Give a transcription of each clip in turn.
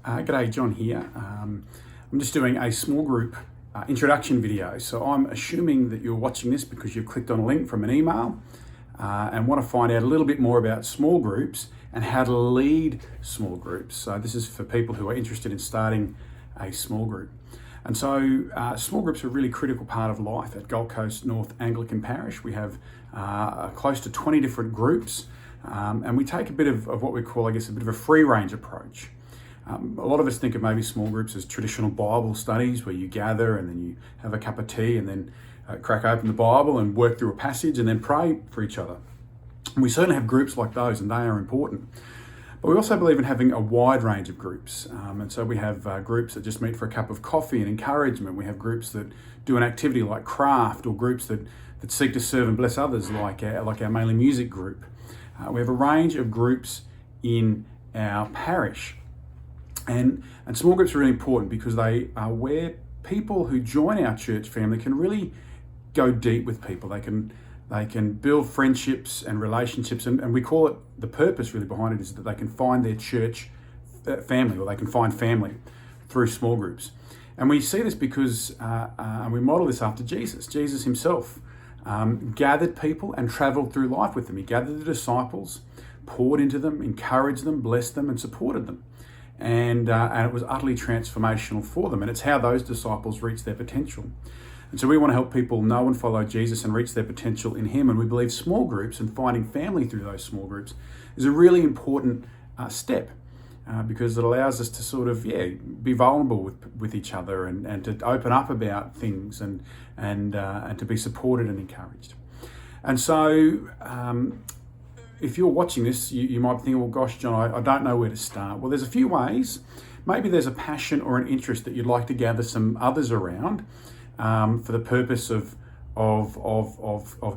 G'day, John here. I'm just doing a small group introduction video. So I'm assuming that you're watching this because you've clicked on a link from an email and want to find out a little bit more about small groups and how to lead small groups. So this is for people who are interested in starting a small group. And so small groups are a really critical part of life at Gold Coast North Anglican Parish. We have close to 20 different groups and we take a bit of what we call, I guess, a bit of a free range approach. A lot of us think of maybe small groups as traditional Bible studies where you gather and then you have a cup of tea and then crack open the Bible and work through a passage and then pray for each other. And we certainly have groups like those and they are important. But we also believe in having a wide range of groups. And so we have groups that just meet for a cup of coffee and encouragement. We have groups that do an activity like craft, or groups that seek to serve and bless others like our Mainly Music group. We have a range of groups in our parish. And small groups are really important because they are where people who join our church family can really go deep with people. They can build friendships and relationships, and we call it, the purpose really behind it is that they can find their church family, or they can find family through small groups. And we see this because, and we model this after Jesus. Jesus himself gathered people and traveled through life with them. He gathered the disciples, poured into them, encouraged them, blessed them, and supported them. And it was utterly transformational for them. And it's how those disciples reached their potential. And so we want to help people know and follow Jesus and reach their potential in him. And we believe small groups and finding family through those small groups is a really important step because it allows us to sort of, be vulnerable with each other and to open up about things and to be supported and encouraged. And so, if you're watching this, you might be thinking, well, gosh, John, I don't know where to start. Well, there's a few ways. Maybe there's a passion or an interest that you'd like to gather some others around for the purpose of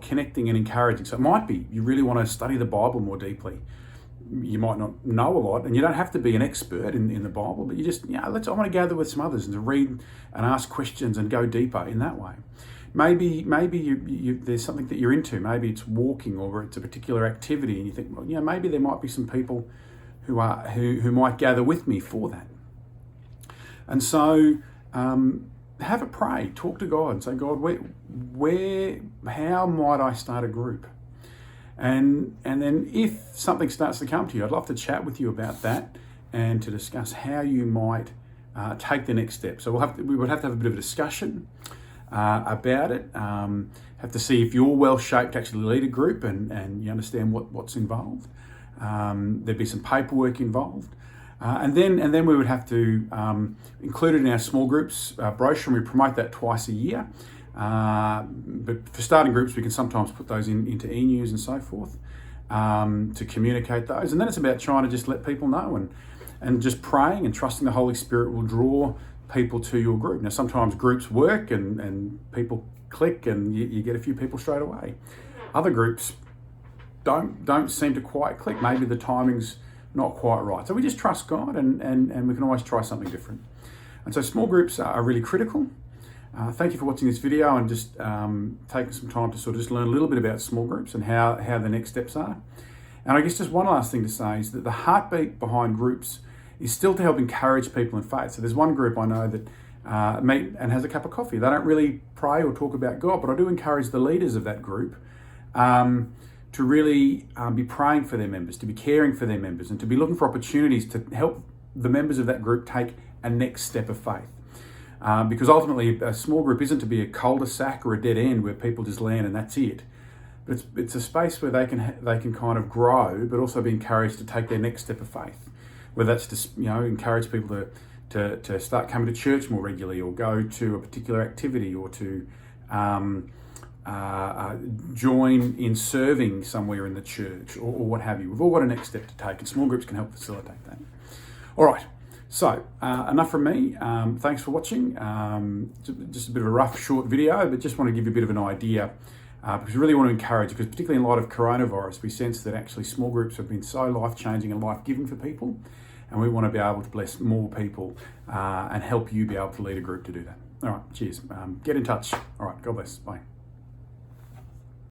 connecting and encouraging. So it might be you really want to study the Bible more deeply. You might not know a lot, and you don't have to be an expert in the Bible, but you just, I want to gather with some others and to read and ask questions and go deeper in that way. Maybe there's something that you're into. Maybe it's walking, or it's a particular activity, and you think, well, maybe there might be some people who might gather with me for that. And so have a pray, talk to God, and say, God, how might I start a group? And then if something starts to come to you, I'd love to chat with you about that and to discuss how you might take the next step. So we would have to have a bit of a discussion about it. Have to see if you're well shaped to actually lead a group and you understand what's involved. There'd be some paperwork involved. And then we would have to include it in our small groups brochure, and we promote that twice a year. But for starting groups, we can sometimes put those into e-news and so forth to communicate those. And then it's about trying to just let people know and just praying and trusting the Holy Spirit will draw people to your group. Now, sometimes groups work and people click and you get a few people straight away. Other groups don't seem to quite click. Maybe the timing's not quite right. So we just trust God and we can always try something different. And so small groups are really critical. Thank you for watching this video and just taking some time to sort of just learn a little bit about small groups and how the next steps are. And I guess just one last thing to say is that the heartbeat behind groups is still to help encourage people in faith. So there's one group I know that meet and has a cup of coffee. They don't really pray or talk about God, but I do encourage the leaders of that group to really be praying for their members, to be caring for their members, and to be looking for opportunities to help the members of that group take a next step of faith. Because ultimately, a small group isn't to be a cul-de-sac or a dead end where people just land and that's it. But it's a space where they can kind of grow, but also be encouraged to take their next step of faith. Whether that's to encourage people to start coming to church more regularly, or go to a particular activity, or to join in serving somewhere in the church, or what have you. We've all got a next step to take, and small groups can help facilitate that. All right. So, enough from me. Thanks for watching. Just a bit of a rough, short video, but just want to give you a bit of an idea because we really want to encourage, because particularly in light of coronavirus, we sense that actually small groups have been so life-changing and life-giving for people, and we want to be able to bless more people and help you be able to lead a group to do that. All right, cheers. Get in touch. All right, God bless. Bye.